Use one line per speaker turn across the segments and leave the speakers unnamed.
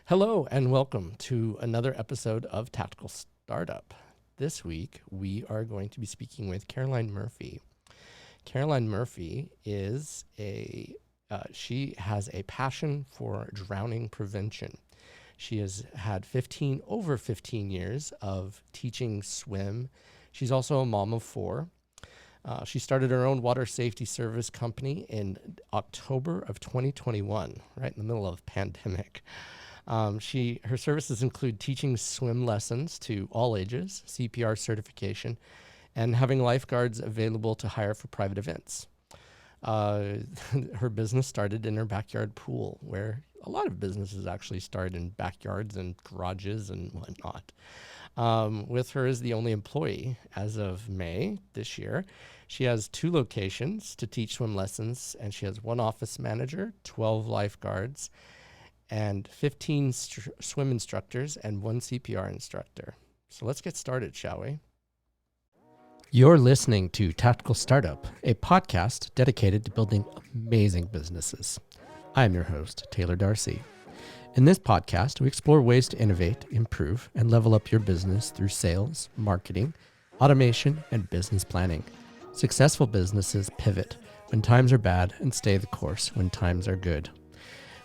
Hello and welcome to another episode of Tactical Startup. This week we are going to be speaking with Caroline Murphy. Caroline Murphy is she has a passion for drowning prevention. She has had over 15 years of teaching swim. She's also a mom of four. She started her own water safety service company in October of 2021, right in the middle of the pandemic. Her services include teaching swim lessons to all ages, CPR certification, and having lifeguards available to hire for private events. Her business started in her backyard pool, where a lot of businesses actually start in backyards and garages and whatnot. With her as the only employee as of May this year. She has 2 locations to teach swim lessons, and she has 1 office manager, 12 lifeguards, and 15 swim instructors and 1 CPR instructor. So let's get started, shall we? You're listening to Tactical Startup, a podcast dedicated to building amazing businesses. I'm your host, Taylor Darcy. In this podcast, we explore ways to innovate, improve, and level up your business through sales, marketing, automation, and business planning. Successful businesses pivot when times are bad and stay the course when times are good.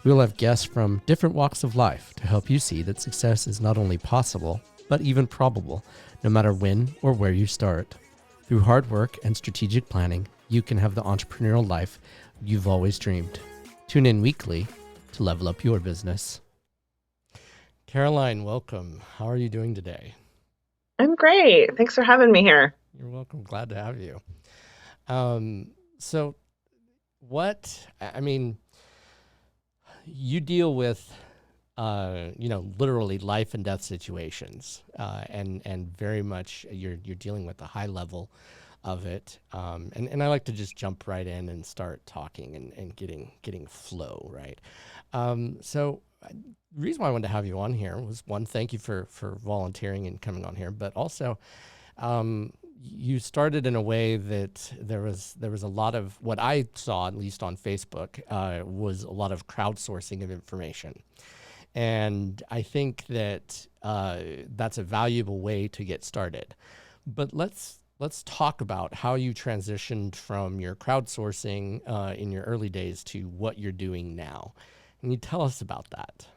We will have guests from different walks of life to help you see that success is not only possible, but even probable, no matter when or where you start. Through hard work and strategic planning, you can have the entrepreneurial life you've always dreamed. Tune in weekly to level up your business. Caroline, welcome. How are you doing today?
I'm great. Thanks for having me here.
You're welcome. Glad to have you. You deal with, literally life and death situations, and very much you're dealing with the high level of it. And I like to just jump right in and start talking and getting flow, right? The reason why I wanted to have you on here was, one, thank you for volunteering and coming on here, but also, you started in a way that there was a lot of what I saw, at least on Facebook, was a lot of crowdsourcing of information. And I think that that's a valuable way to get started. But let's talk about how you transitioned from your crowdsourcing in your early days to what you're doing now. Can you tell us about that?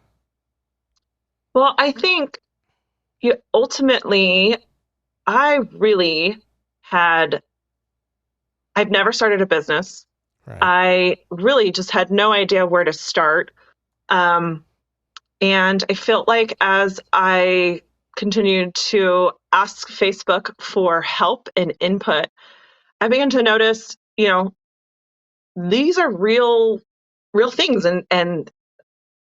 Well, I think ultimately, I've never started a business.
Right.
I really just had no idea where to start. And I felt like as I continued to ask Facebook for help and input, I began to notice, these are real things. And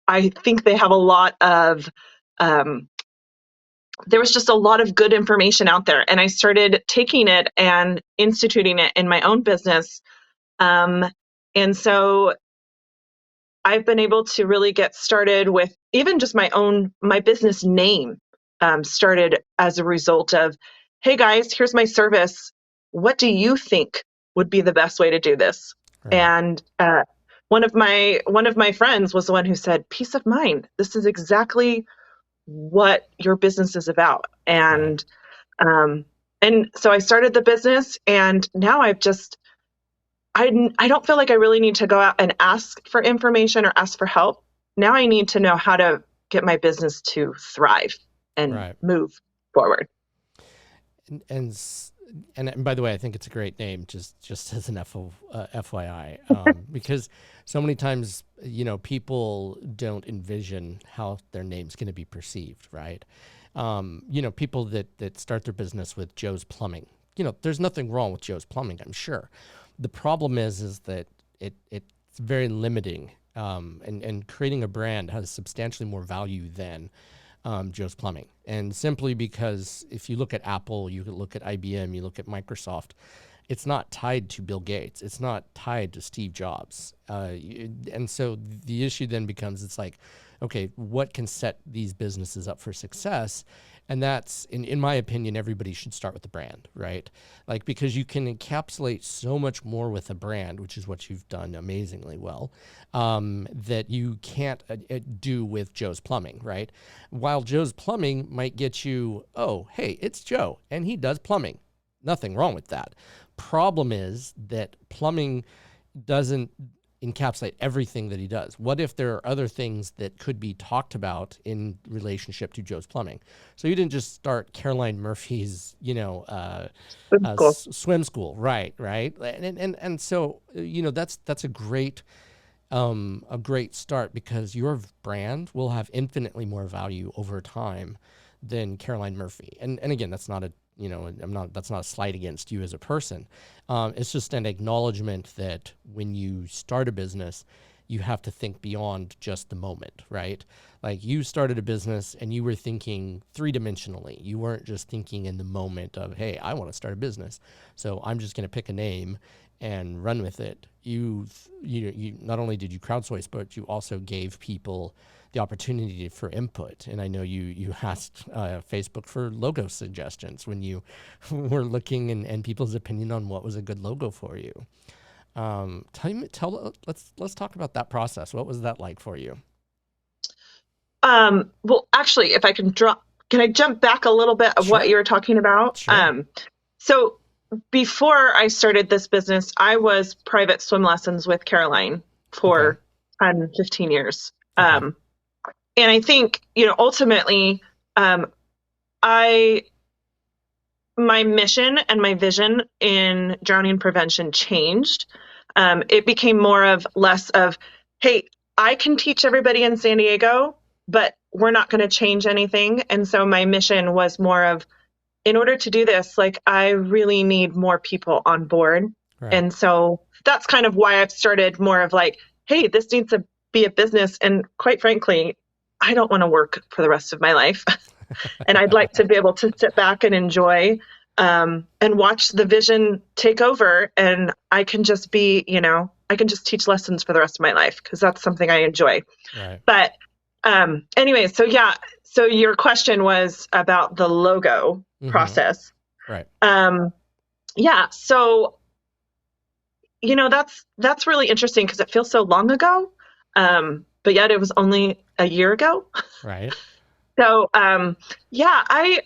I think they have a lot of, there was just a lot of good information out there. And I started taking it and instituting it in my own business. And so I've been able to really get started with even just my business name started as a result of, hey guys, here's my service. What do you think would be the best way to do this?
Right.
And one of my friends was the one who said, peace of mind. This is exactly what your business is about. And so I started the business, and now I don't feel like I really need to go out and ask for information or ask for help. Now I need to know how to get my business to thrive and move forward.
And by the way, I think it's a great name, just as an FYI, because so many times, people don't envision how their name's going to be perceived, right? People that start their business with Joe's Plumbing, there's nothing wrong with Joe's Plumbing, I'm sure. The problem is that it's very limiting, and creating a brand has substantially more value than Joe's Plumbing. And simply because if you look at Apple, you look at IBM, you look at Microsoft, it's not tied to Bill Gates. It's not tied to Steve Jobs. And so the issue then becomes, it's like, okay, what can set these businesses up for success? And that's, in my opinion, everybody should start with the brand, right? Like, because you can encapsulate so much more with a brand, which is what you've done amazingly well, that you can't do with Joe's Plumbing, right? While Joe's Plumbing might get you, oh, hey, it's Joe, and he does plumbing. Nothing wrong with that. Problem is that plumbing doesn't encapsulate everything that he does. What if there are other things that could be talked about in relationship to Joe's Plumbing? So you didn't just start Caroline Murphy's,
Cool.
swim school, right? And so that's a great start, because your brand will have infinitely more value over time than Caroline Murphy. And again, that's not that's not a slight against you as a person. It's just an acknowledgement that when you start a business, you have to think beyond just the moment, right? Like, you started a business and you were thinking three-dimensionally. You weren't just thinking in the moment of, hey, I want to start a business, so I'm just going to pick a name and run with it. You not only did you crowdsource, but you also gave people the opportunity for input. And I know you asked Facebook for logo suggestions when you were looking, and people's opinion on what was a good logo for you. Let's talk about that process. What was that like for you?
Well, actually, if I can I jump back a little bit of what
Sure.
you were talking about?
Sure.
So before I started this business, I was private swim lessons with Caroline
Okay.
for 10, 15 years.
Okay.
And I think, ultimately, um, I my mission and my vision in drowning prevention changed. It became less of, hey, I can teach everybody in San Diego, but we're not going to change anything. And so my mission was more of, in order to do this, like, I really need more people on board.
Right.
And so that's kind of why I've started more of like, hey, this needs to be a business. And quite frankly, I don't want to work for the rest of my life. And I'd like to be able to sit back and enjoy, and watch the vision take over. And I can just I can just teach lessons for the rest of my life, because that's something I enjoy.
Right.
But anyway, so yeah, so your question was about the logo process.
Right.
Yeah, so that's really interesting, because it feels so long ago, but yet it was only a year ago.
Right.
So yeah, I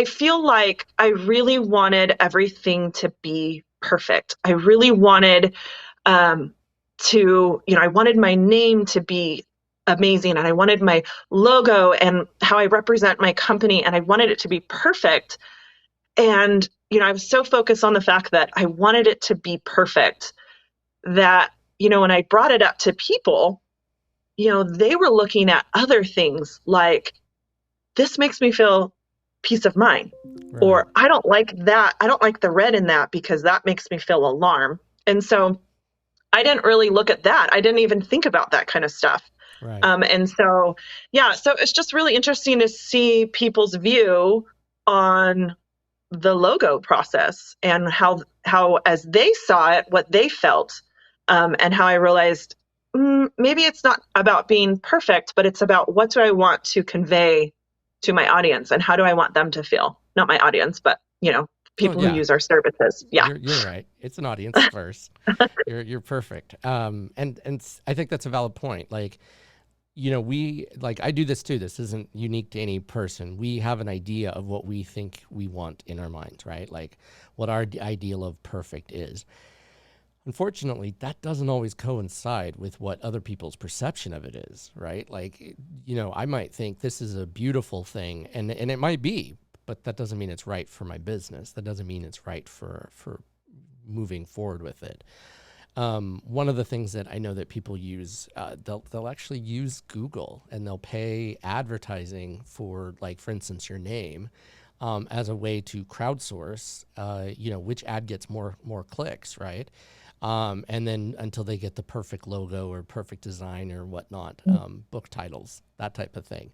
feel like I really wanted everything to be perfect. I really wanted I wanted my name to be amazing, and I wanted my logo and how I represent my company, and I wanted it to be perfect. And, I was so focused on the fact that I wanted it to be perfect that, when I brought it up to people, they were looking at other things like, this makes me feel peace of mind.
Right.
Or I don't like that. I don't like the red in that, because that makes me feel alarm. And so I didn't really look at that. I didn't even think about that kind of stuff.
Right.
And so, yeah, so it's just really interesting to see people's view on the logo process, and how as they saw it, what they felt, and how I realized, maybe it's not about being perfect, but it's about, what do I want to convey to my audience, and how do I want them to feel? Not my audience, but people who use our services. Yeah.
You're right. It's an audience first. You're perfect. And I think that's a valid point. Like, I do this too. This isn't unique to any person. We have an idea of what we think we want in our minds, right? Like, what our ideal of perfect is. Unfortunately, that doesn't always coincide with what other people's perception of it is, right? Like, I might think this is a beautiful thing, and it might be, but that doesn't mean it's right for my business. That doesn't mean it's right for moving forward with it. One of the things that I know that people use, they'll actually use Google, and they'll pay advertising for, like, for instance, your name, as a way to crowdsource, which ad gets more clicks, right? And then until they get the perfect logo or perfect design or whatnot, book titles, that type of thing.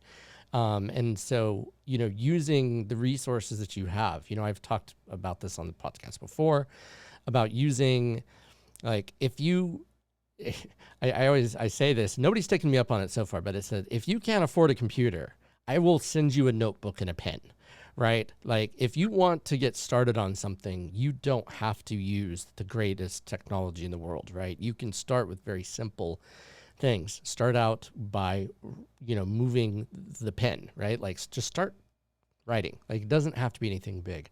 And so, using the resources that you have, I've talked about this on the podcast before, about using, like, if you, I say this, nobody's taken me up on it so far, but it said, if you can't afford a computer, I will send you a notebook and a pen, right? Like if you want to get started on something, you don't have to use the greatest technology in the world, right? You can start with very simple things. Start out by, moving the pen, right? Like just start writing. Like it doesn't have to be anything big.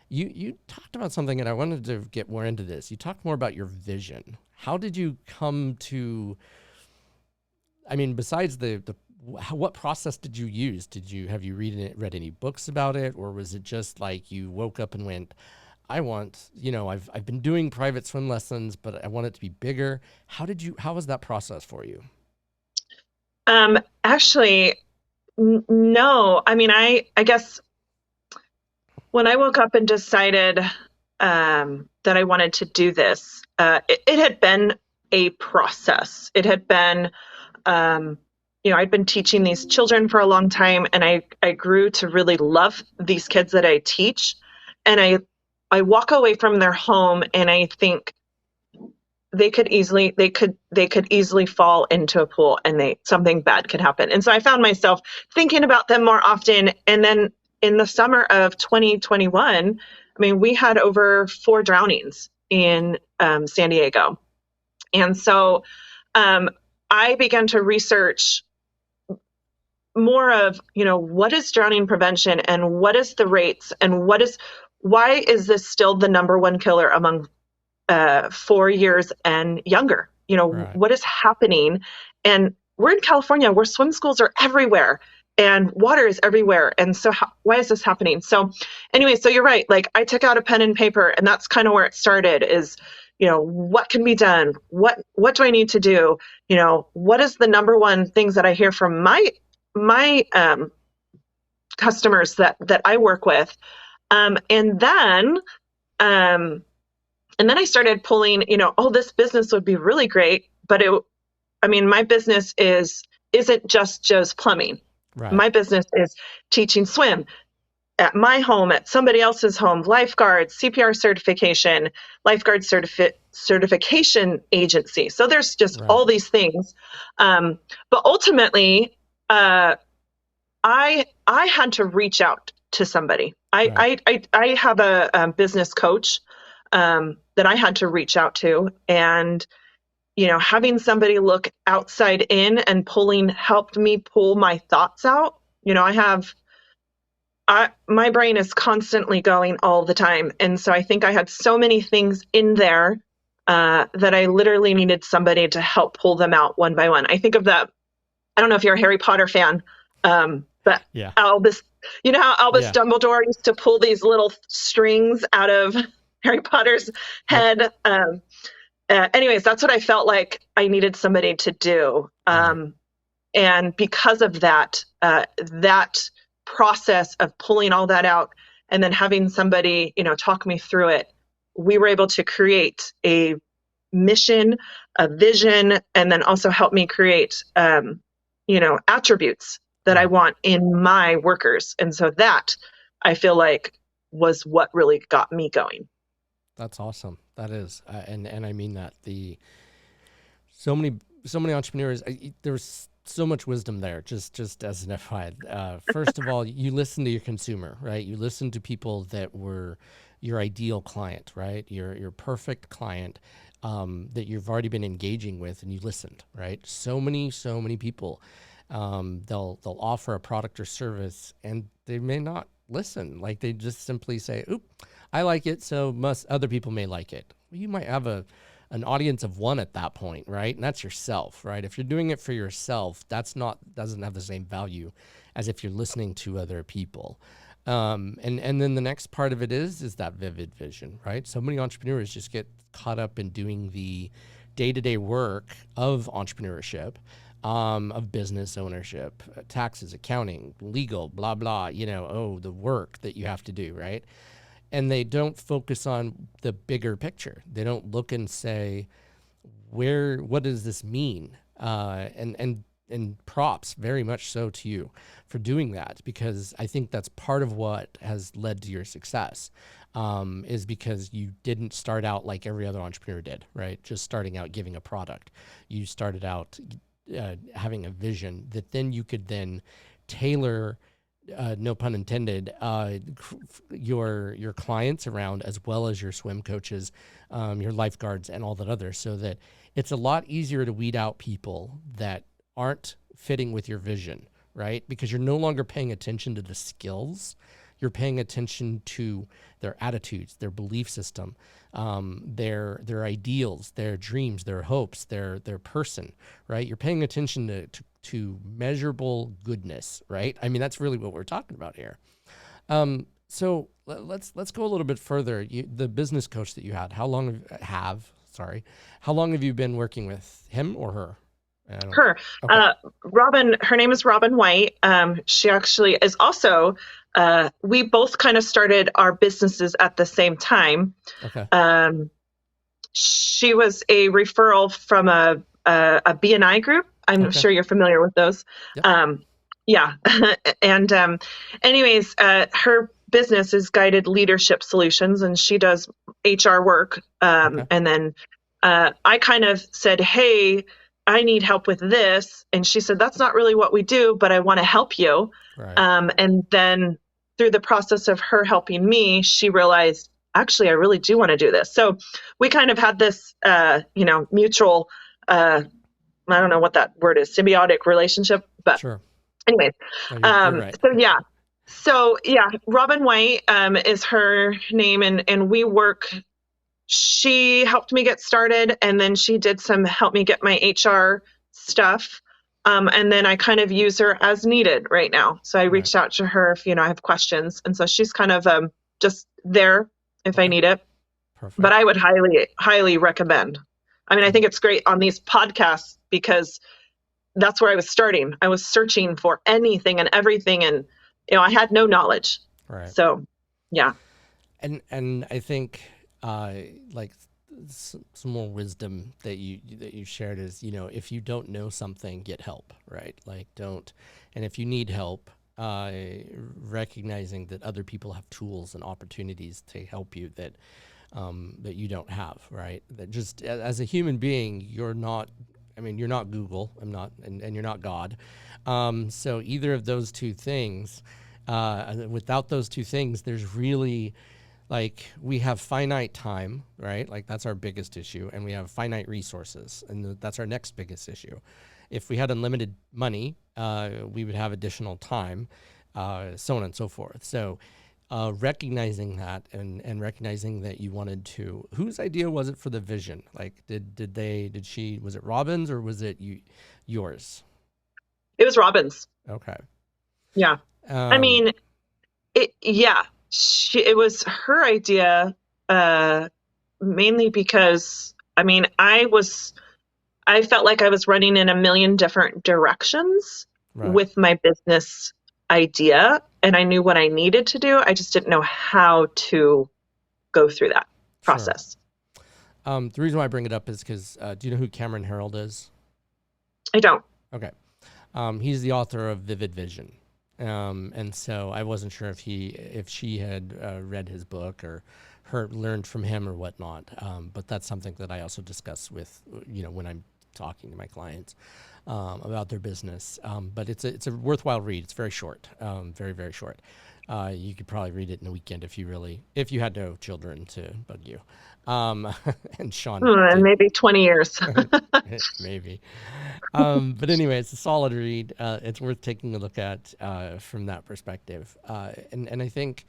You talked about something, and I wanted to get more into this. You talked more about your vision. How did you come to? I mean, besides what process did you use? Have you read any books about it, or was it just like you woke up and went, I want, I've been doing private swim lessons, but I want it to be bigger. How was that process for you?
Actually, no. I mean, I guess when I woke up and decided that I wanted to do this, it had been a process. It had been, I'd been teaching these children for a long time, and I grew to really love these kids that I teach. And I walk away from their home and I think they could easily fall into a pool and something bad could happen. And so I found myself thinking about them more often. And then in the summer of 2021, I mean, we had over 4 drownings in San Diego. And so I began to research more of, what is drowning prevention and what is the rates and why is this still the number one killer among 4 years and younger?
Right.
What is happening? And we're in California where swim schools are everywhere and water is everywhere. And so why is this happening? So anyway, so you're right. Like I took out a pen and paper, and that's kind of where it started is, what can be done? What do I need to do? What is the number one things that I hear from my customers that I work with? And then I started pulling, this business would be really great, but my business isn't just Joe's Plumbing.
Right.
My business is teaching swim at my home, at somebody else's home, lifeguards, CPR certification, lifeguard certification agency. So there's just all these things. But ultimately, I had to reach out to somebody. I have a business coach that I had to reach out to, and having somebody look outside in and helped me pull my thoughts out. My brain is constantly going all the time, and so I think I had so many things in there that I literally needed somebody to help pull them out one by one. I think of that. I don't know if you're a Harry Potter fan, but
yeah.
Albus, how Albus Dumbledore used to pull these little strings out of Harry Potter's head. Anyways, that's what I felt like I needed somebody to do. And because of that, that process of pulling all that out and then having somebody, talk me through it, we were able to create a mission, a vision, and then also help me create, attributes that I want in my workers. And so that I feel like was what really got me going.
That's awesome. That is, and I mean that so many entrepreneurs. There's so much wisdom there. Just as an FYI, first of all, you listen to your consumer, right? You listen to people that were your ideal client, right? Your perfect client that you've already been engaging with, and you listened, right? So many people, they'll offer a product or service, and they may not listen. Like they just simply say, "Oop, I like it, so other people may like it." Well, you might have an audience of one at that point, right? And that's yourself, right? If you're doing it for yourself, doesn't have the same value as if you're listening to other people. And then the next part of it is that vivid vision, right? So many entrepreneurs just get caught up in doing the day-to-day work of entrepreneurship, of business ownership, taxes, accounting, legal, blah, blah, the work that you have to do, right? And they don't focus on the bigger picture. They don't look and say, what does this mean? And props very much so to you for doing that, because I think that's part of what has led to your success, is because you didn't start out like every other entrepreneur did, right? Just starting out giving a product. You started out having a vision that then you could then tailor, no pun intended, your clients around, as well as your swim coaches, your lifeguards, and all that other, so that it's a lot easier to weed out people that aren't fitting with your vision, right? Because you're no longer paying attention to the skills. You're paying attention to their attitudes, their belief system, their ideals, their dreams, their hopes, their person, right? You're paying attention to measurable goodness, right? I mean, that's really what we're talking about here. So let's go a little bit further. The business coach that you had, how long have you been working with him or her?
Her,
Okay.
Robin, her name is Robin White. She actually is also, we both kind of started our businesses at the same time.
Okay.
She was a referral from a BNI group. I'm
Okay.
sure you're familiar with those.
Yep.
Yeah. And anyways, her business is Guided Leadership Solutions, and she does HR work.
Okay.
And then I kind of said, hey, I need help with this. And she said, that's not really what we do, but I want to help you.
Right.
And then through the process of her helping me, she realized, actually, I really do want to do this. So we kind of had this, mutual, I don't know what that word is, symbiotic relationship. But
Sure.
anyways,
No, you're right.
So Robin White is her name, and we work. She helped me get started, and then she did help me get my HR stuff. And then I kind of use her as needed right now. So I reached out to her if, I have questions. And so she's kind of just there if I need it.
Perfect.
But I would highly, highly recommend. I mean, I think it's great on these podcasts because that's where I was starting. I was searching for anything and everything, and I had no knowledge.
Right.
So, yeah.
And I think like some more wisdom that you shared is, if you don't know something, get help, right? Like and if you need help, recognizing that other people have tools and opportunities to help you that you don't have, right? That just as a human being, you're not Google, I'm not, and you're not God. So either of those two things, without those two things, there's really, like, we have finite time, right? Like, that's our biggest issue. And we have finite resources, and that's our next biggest issue. If we had unlimited money, we would have additional time, so on and so forth. So recognizing that and recognizing that you wanted to, whose idea was it for the vision? Like, was it Robin's or was it yours?
It was Robin's.
Okay.
Yeah. I mean, it was her idea, mainly because, I felt like I was running in a million different directions with my business idea, and I knew what I needed to do. I just didn't know how to go through that process.
Sure. The reason why I bring it up is because, do you know who Cameron Herold is?
I don't.
Okay. He's the author of Vivid Vision. And so I wasn't sure if she had read his book or learned from him or whatnot. But that's something that I also discuss with, when I'm talking to my clients about their business. But it's a worthwhile read. It's very short, very, very short. You could probably read it in a weekend if you had no children to bug you. And Sean,
maybe 20 years,
maybe. But anyway, it's a solid read. It's worth taking a look at from that perspective. And I think,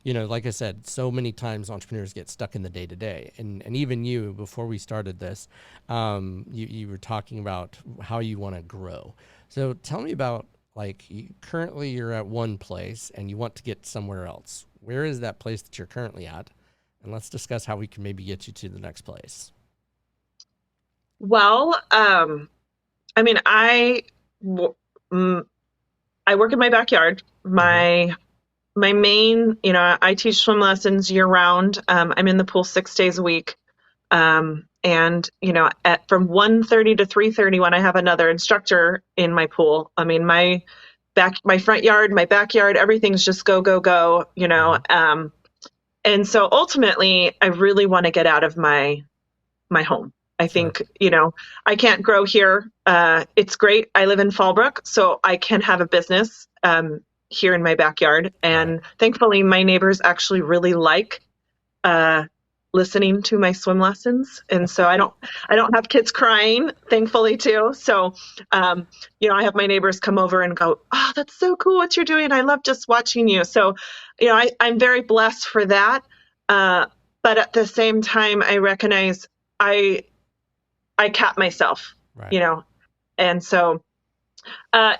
like I said, so many times entrepreneurs get stuck in the day to day. And even you, before we started this, you were talking about how you want to grow. So tell me about, like, currently you're at one place and you want to get somewhere else. Where is that place that you're currently at? And let's discuss how we can maybe get you to the next place.
Well, I work in my backyard. My main, I teach swim lessons year round. I'm in the pool 6 days a week. And, from 1:30 to 3:30 when I have another instructor in my pool, my front yard, my backyard, everything's just go, go, go, And so ultimately I really want to get out of my home. I
Sure.
think, I can't grow here. It's great. I live in Fallbrook, so I can have a business here in my backyard.
Right.
And thankfully, my neighbors actually really like uh, listening to my swim lessons, and so I don't have kids crying, thankfully too. So, I have my neighbors come over and go, "Oh, that's so cool what you're doing. I love just watching you." So, I'm very blessed for that. Uh, but at the same time, I recognize I I cap myself,
Right.
you know, and so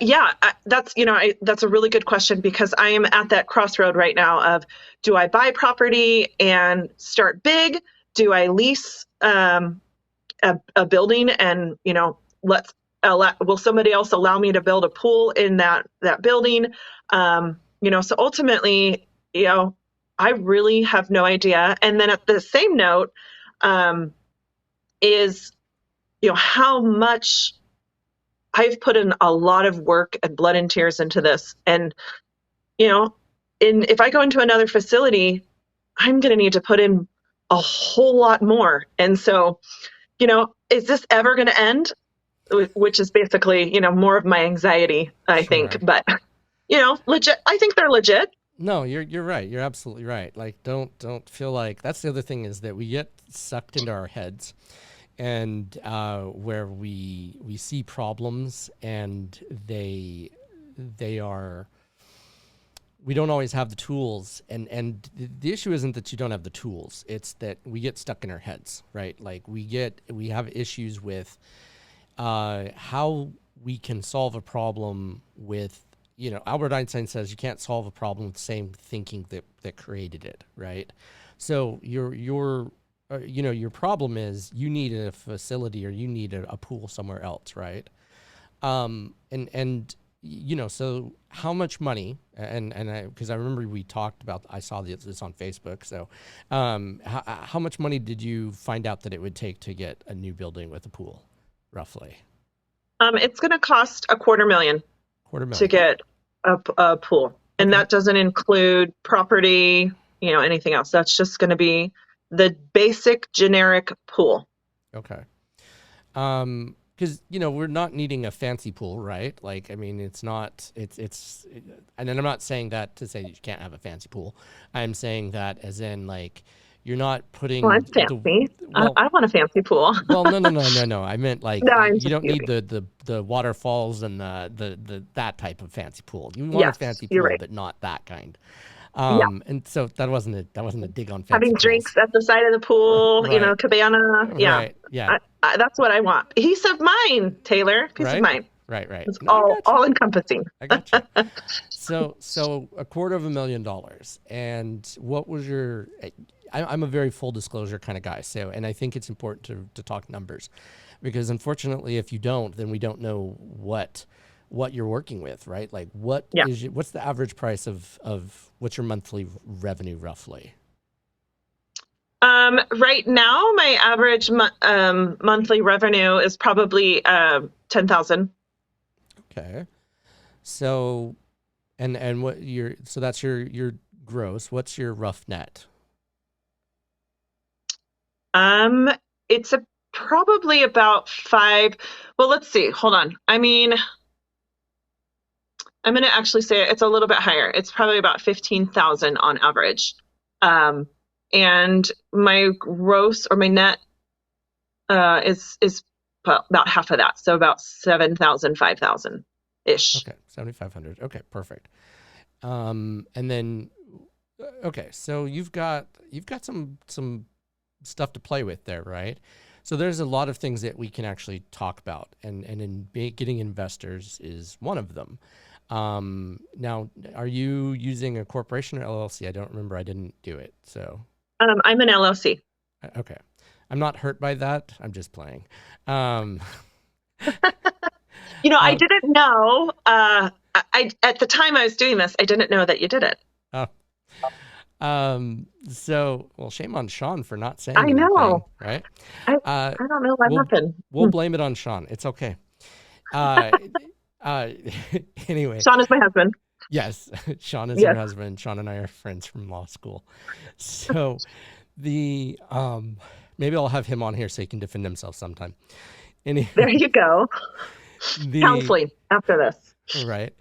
yeah, that's a really good question because I am at that crossroad right now of do I buy property and start big? Do I lease a building and let's will somebody else allow me to build a pool in that building? So ultimately, I really have no idea. And then at the same note, is how much I've put in a lot of work and blood and tears into this. And, you know, if I go into another facility, I'm going to need to put in a whole lot more. And so, is this ever going to end? Which is basically, more of my anxiety, I think.
Sure.
But, legit, I think they're legit.
No, you're right. You're absolutely right. Like, don't feel like that's the other thing is that we get sucked into our heads, and where we see problems, and they are we don't always have the tools, and the issue isn't that you don't have the tools. It's that we get stuck in our heads, right? Like we have issues with how we can solve a problem with, Albert Einstein says you can't solve a problem with the same thinking that created it, right? So your problem is you need a facility or you need a pool somewhere else, right? And so how much money, and because I remember we talked about, I saw this on Facebook. So how much money did you find out that it would take to get a new building with a pool, roughly?
It's going to cost $250,000
Quarter
to
million.
get a pool. And
Okay.
that doesn't include property, anything else. That's just going to be the basic generic pool.
Okay. Because we're not needing a fancy pool, right? Like, I mean, it's not. And then I'm not saying that to say that you can't have a fancy pool. I'm saying that as in like you're not
Well,
putting
I'm
the
fancy.
well.
I want a fancy pool.
Well, no. I meant like
No, I'm
you
just
don't need
teasing.
the waterfalls and the that type of fancy pool. You want a
Yes,
fancy
you're
pool,
right.
but not that kind.
Yeah.
And so that wasn't a dig on fancy
Having
pools.
drinks at the side of the pool,
Right.
cabana. Yeah.
Right. Yeah.
That's what I want. Peace of mind, Taylor. Peace of
Right.
mind.
Right.
It's
No, I
all
got you.
all encompassing.
I got you. So $250,000. And what was your? I'm a very full disclosure kind of guy. So, and I think it's important to talk numbers, because unfortunately, if you don't, then we don't know what you're working with, right? Like,
Yeah.
what's the average price of what's your monthly revenue roughly?
Right now, my average monthly revenue is probably 10,000.
Okay. So, and what your so that's your gross. What's your rough net?
Um, it's probably about five. Well, let's see. Hold on. I mean, I'm going to actually say it's a little bit higher. It's probably about 15,000 on average. Um, and my gross or my net is about half of that. So about 7,000, 5,000 ish.
Okay, 7,500. Okay, perfect. And then okay, so you've got some stuff to play with there, right? So there's a lot of things that we can actually talk about, and getting investors is one of them. Now, are you using a corporation or LLC? I don't remember. I didn't do it. So
I'm an LLC.
okay, I'm not hurt by that. I'm just playing. Um,
I
um,
didn't know. I at the time I was doing this, I didn't know that you did it.
oh, so, well, shame on Sean for not saying
I
anything,
know.
right?
I
Uh,
I don't know what
we'll
happened.
we'll blame it on Sean. It's okay. Uh, uh, anyway,
Sean is my husband.
yes, Sean is your
Yes.
husband. Sean and I are friends from law school. So the Maybe I'll have him on here so he can defend himself sometime. Any
There you go.
the
Counseling after this.
right.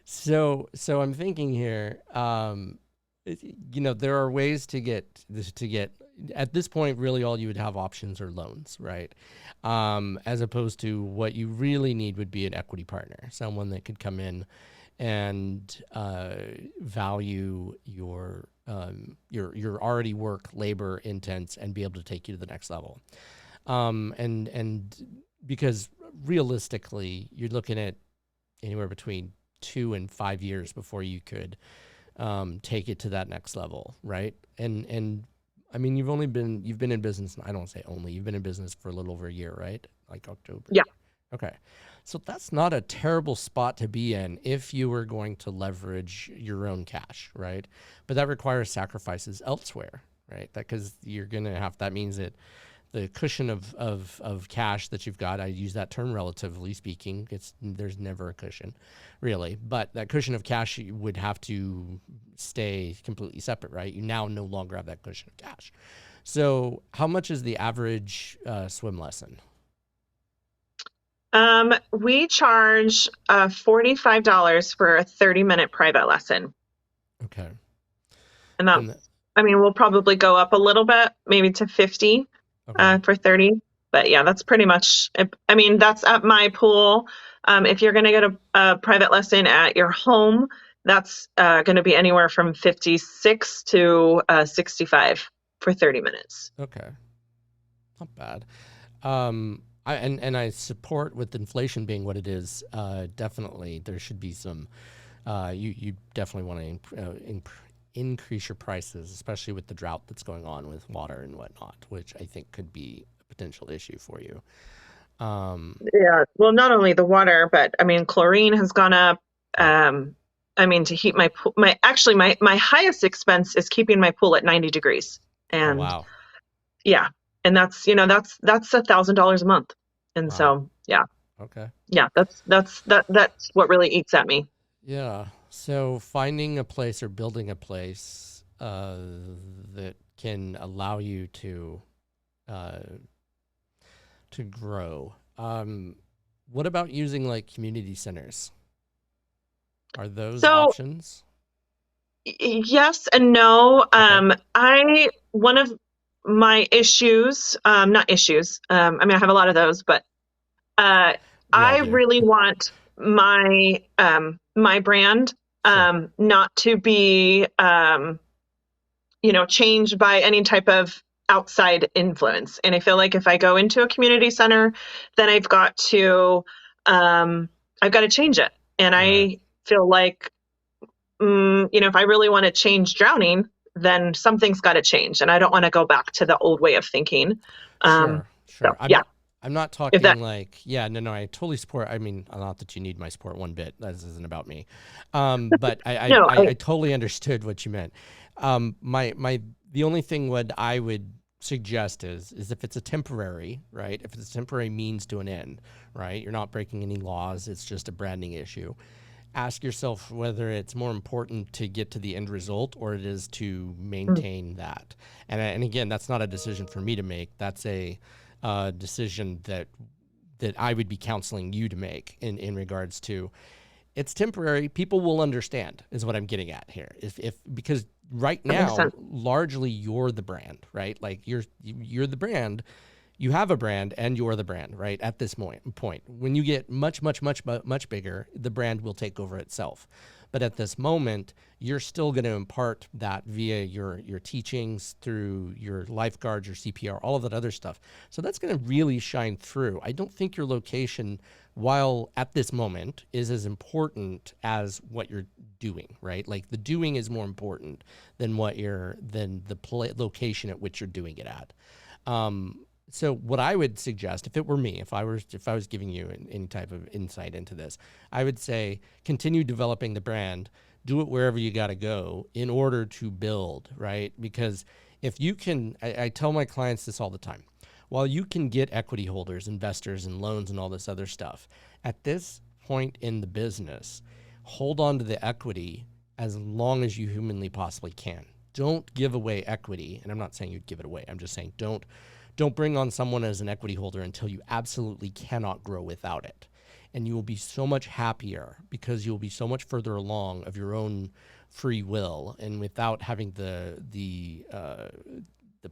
So I'm thinking here, there are ways to get this to get at this point, really all you would have options are loans, right? As opposed to what you really need would be an equity partner, someone that could come in and value your already work labor intense and be able to take you to the next level. And because realistically, you're looking at anywhere between 2 and 5 years before you could take it to that next level, right? And I mean, you've been in business. I don't say only. You've been in business for a little over a year, right? Like October.
Yeah.
Okay. So that's not a terrible spot to be in if you were going to leverage your own cash, right? But that requires sacrifices elsewhere, right? Because you're going to have, that means that the cushion of cash that you've got, I use that term relatively speaking, there's never a cushion really, but that cushion of cash would have to stay completely separate, right? You now no longer have that cushion of cash. So how much is the average swim lesson?
We charge $45 for a 30-minute private lesson.
Okay.
And I mean, we'll probably go up a little bit, maybe to 50 for 30. But yeah, that's pretty much, I mean, that's at my pool. If you're going to get a private lesson at your home, that's going to be anywhere from 56 to 65 for 30 minutes.
Okay. Not bad. I support, with inflation being what it is, definitely there should be some, you definitely want to increase your prices, especially with the drought that's going on with water and whatnot, which I think could be a potential issue for you.
Yeah, well, not only the water, but I mean, chlorine has gone up. I mean, to heat my pool, my highest expense is keeping my pool at 90 degrees. And
wow.
Yeah, and that's $1,000 a month. And
Wow.
so, yeah.
Okay.
Yeah, that's what really eats at me.
Yeah. So finding a place or building a place that can allow you to grow. What about using like community centers? Are those options?
Yes and no. One of my issues, not issues. I mean, I have a lot of those, but I really want my my brand not to be changed by any type of outside influence. And I feel like if I go into a community center, then I've got to change it. And I feel like if I really want to change drowning, then something's got to change, and I don't want to go back to the old way of thinking.
Sure.
So,
I'm not talking I totally support. I mean, not that you need my support one bit. This isn't about me. But I totally understood what you meant. The only thing what I would suggest is if it's a temporary, right? If it's a temporary means to an end, right? You're not breaking any laws. It's just a branding issue. Ask yourself whether it's more important to get to the end result or it is to maintain that. And again, that's not a decision for me to make. That's a decision that I would be counseling you to make in regards to, it's temporary. People will understand is what I'm getting at here. Because right now, largely you're the brand, right? Like you're the brand. You have a brand and you're the brand, right? At this point, when you get much bigger, the brand will take over itself. But at this moment, you're still going to impart that via your teachings, through your lifeguards, your CPR, all of that other stuff. So that's going to really shine through. I don't think your location, while at this moment, is as important as what you're doing, right? Like the doing is more important than the location at which you're doing it at. So what I would suggest, if it were me, if I was giving you any type of insight into this, I would say continue developing the brand, do it wherever you got to go in order to build, right? Because if you can, I tell my clients this all the time, while you can get equity holders, investors, and loans and all this other stuff, at this point in the business, hold on to the equity as long as you humanly possibly can. Don't give away equity. And I'm not saying you'd give it away. I'm just saying don't Don't bring on someone as an equity holder until you absolutely cannot grow without it. And you will be so much happier because you'll be so much further along of your own free will and without having the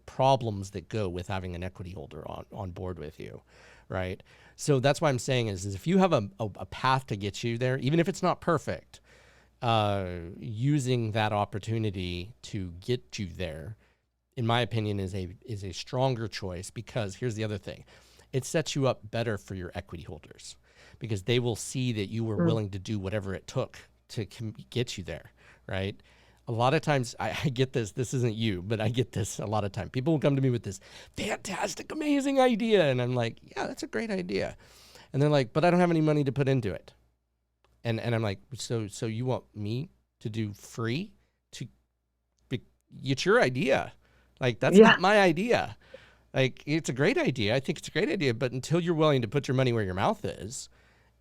problems that go with having an equity holder on board with you, right? So that's why I'm saying is if you have a path to get you there, even if it's not perfect, using that opportunity to get you there, in my opinion, is a stronger choice, because here's the other thing. It sets you up better for your equity holders because they will see that you were willing to do whatever it took to get you there, right? A lot of times I get this isn't you, but I get this a lot of time. People will come to me with this fantastic, amazing idea. And I'm like, yeah, that's a great idea. And they're like, but I don't have any money to put into it. And I'm like, so you want me to do free? It's your idea. Like, that's not my idea. Like, it's a great idea. I think it's a great idea. But until you're willing to put your money where your mouth is,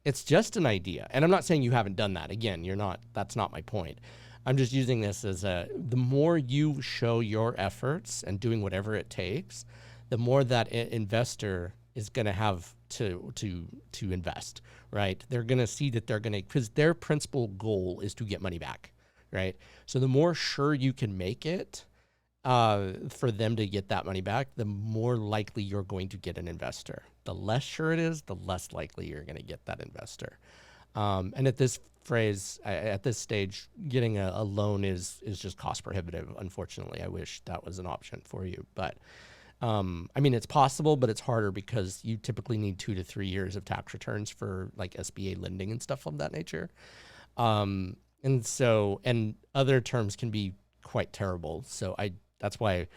it's just an idea. And I'm not saying you haven't done that. Again, that's not my point. I'm just using this as the more you show your efforts and doing whatever it takes, the more that investor is going to have to invest, right? They're going to see that because their principal goal is to get money back, right? So the more sure you can make it for them to get that money back, the more likely you're going to get an investor. The less sure it is, the less likely you're going to get that investor. And at this stage, getting a loan is just cost prohibitive. Unfortunately, I wish that was an option for you. But I mean, it's possible, but it's harder because you typically need 2 to 3 years of tax returns for like SBA lending and stuff of that nature. And other terms can be quite terrible. So that's why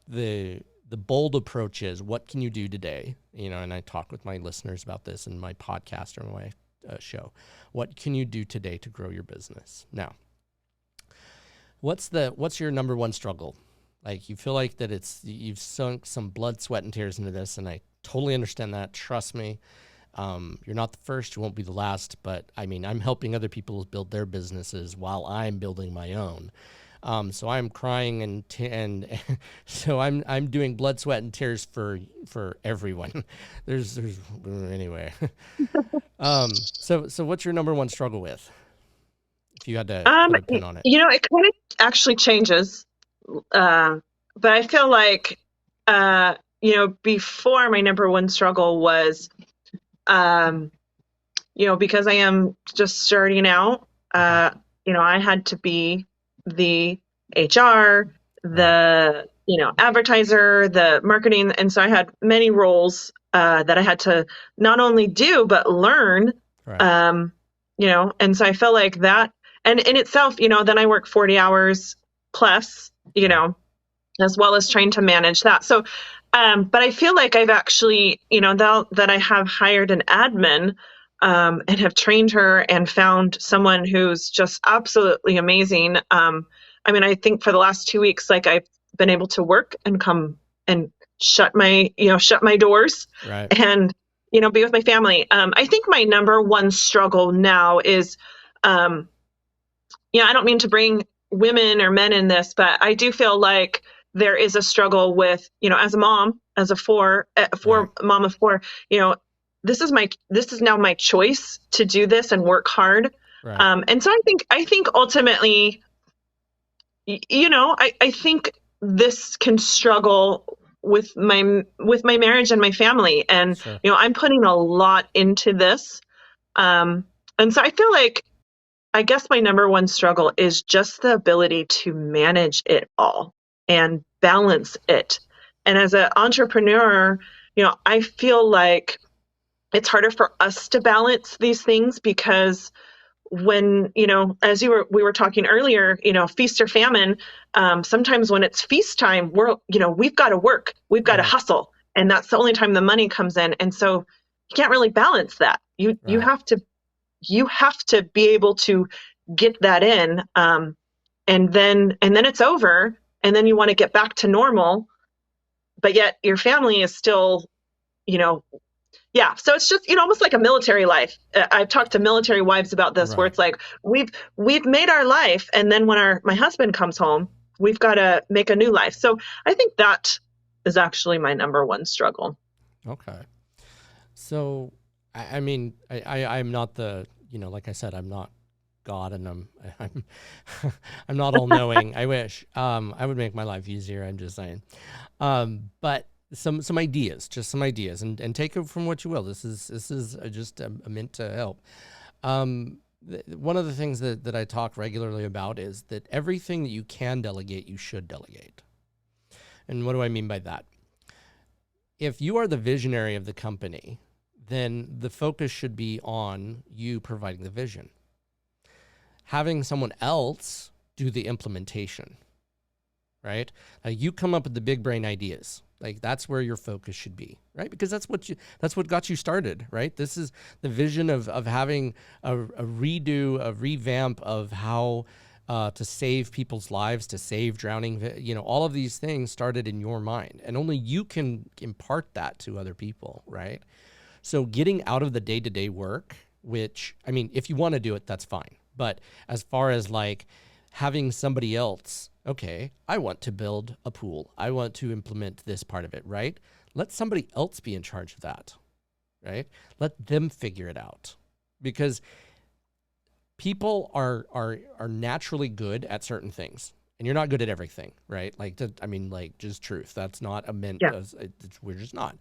the bold approach is, what can you do today? And I talk with my listeners about this in my podcast or my show. What can you do today to grow your business? Now, what's your number one struggle? Like, you feel like that you've sunk some blood, sweat, and tears into this, and I totally understand that. Trust me. You're not the first, you won't be the last, but I mean, I'm helping other people build their businesses while I'm building my own. So I'm crying and so I'm doing blood, sweat, and tears for everyone. There's anyway. So what's your number one struggle with? If you had to put a pin on it.
It kind of actually changes. But I feel like, before, my number one struggle was, because I am just starting out, I had to be the HR, the, advertiser, the marketing. And so I had many roles, that I had to not only do, but learn,
Right.
And so I felt like that, and in itself, then I work 40 hours plus, as well as trying to manage that. So, but I feel like I've actually, that I have hired an admin, and have trained her and found someone who's just absolutely amazing. I think for the last 2 weeks, like, I've been able to work and come and shut my doors,
Right.
and, be with my family. I think my number one struggle now is, I don't mean to bring women or men in this, but I do feel like there is a struggle with, as a mom, as a mom of four, this is now my choice to do this and work hard.
Right.
And so I think ultimately, I think this can struggle with my marriage and my family. And,
Sure.
I'm putting a lot into this. And so I feel like, I guess my number one struggle is just the ability to manage it all and balance it. And as an entrepreneur, I feel like it's harder for us to balance these things because when, as we were talking earlier, feast or famine, sometimes when it's feast time, we've got to work, we've got to hustle. And that's the only time the money comes in. And so you can't really balance that. You have to be able to get that in. And then it's over, and then you want to get back to normal, but yet your family is still, so it's just, almost like a military life. I've talked to military wives about this, where it's like, we've made our life. And then when my husband comes home, we've got to make a new life. So I think that is actually my number one struggle.
Okay. So, I'm not the, like I said, I'm not God, and I'm, I'm not all knowing. I wish, I would make my life easier. I'm just saying. But some ideas, just some ideas, and take it from what you will. This is just meant to help. One of the things that I talk regularly about is that everything that you can delegate, you should delegate. And what do I mean by that? If you are the visionary of the company, then the focus should be on you providing the vision. Having someone else do the implementation, right? You come up with the big brain ideas. Like that's where your focus should be, right? Because that's what got you started, right? This is the vision of having a revamp of how to save people's lives, to save drowning, all of these things started in your mind, and only you can impart that to other people, right? So getting out of the day-to-day work, which, I mean, if you want to do it, that's fine. But as far as like having somebody else, okay, I want to build a pool. I want to implement this part of it, right? Let somebody else be in charge of that, right? Let them figure it out. Because people are naturally good at certain things, and you're not good at everything, right? Like, just truth. That's not a meant
Yeah.
as we're just not.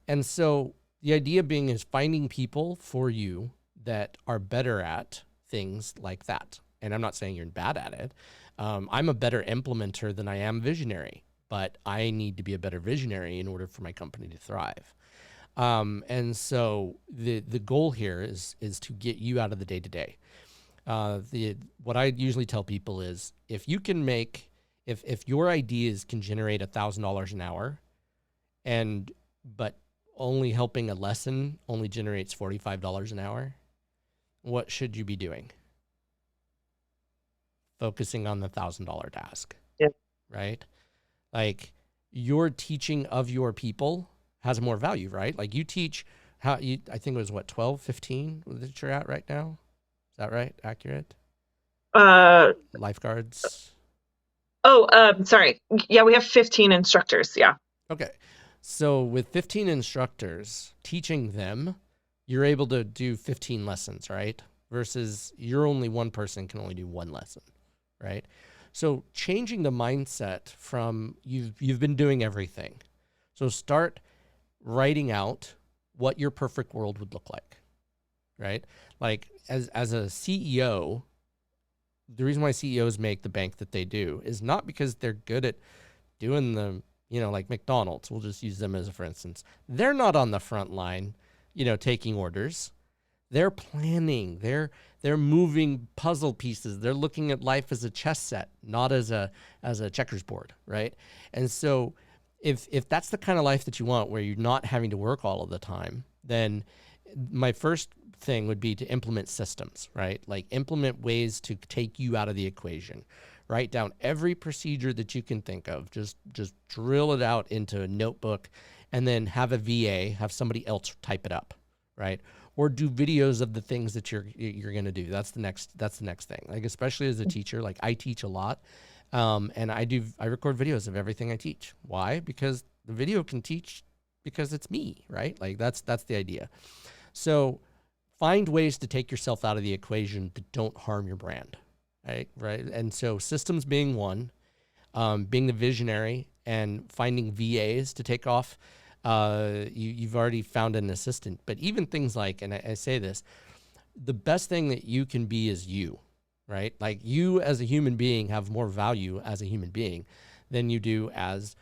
And so the idea being is finding people for you that are better at things like that. And I'm not saying you're bad at it. I'm a better implementer than I am visionary, but I need to be a better visionary in order for my company to thrive. And so the goal here is to get you out of the day to day. What I usually tell people is if you can make, if your ideas can generate $1,000 an hour, but only helping a lesson only generates $45 an hour, what should you be doing? Focusing on the $1,000 task,
Yeah.
right? Like your teaching of your people has more value, right? Like you teach I think it was what, 12, 15 that you're at right now? Is that right? Accurate?
Uh,
Lifeguards.
Sorry. Yeah, we have 15 instructors. Yeah.
Okay. So with 15 instructors teaching them, you're able to do 15 lessons, right? Versus you're only one person can only do one lesson, right? So changing the mindset from you've been doing everything. So start writing out what your perfect world would look like, right? Like as a CEO, the reason why CEOs make the bank that they do is not because they're good at doing the, like McDonald's, we'll just use them as a for instance. They're not on the front line, taking orders. They're planning. They're moving puzzle pieces. They're looking at life as a chess set, not as a checkers board, right? And so if that's the kind of life that you want, where you're not having to work all of the time, then my first thing would be to implement systems, right? Like implement ways to take you out of the equation. Write down every procedure that you can think of. Just drill it out into a notebook, and then have a VA, have somebody else type it up, right? Or do videos of the things that you're going to do. That's the next thing. Like especially as a teacher, like I teach a lot, and I record videos of everything I teach. Why? Because the video can teach because it's me, right? Like that's the idea. So find ways to take yourself out of the equation that don't harm your brand, right? And so systems being one, being the visionary and finding VAs to take off. You've already found an assistant, but even things like, and I say this, the best thing that you can be is you, right? Like you as a human being have more value as a human being than you do as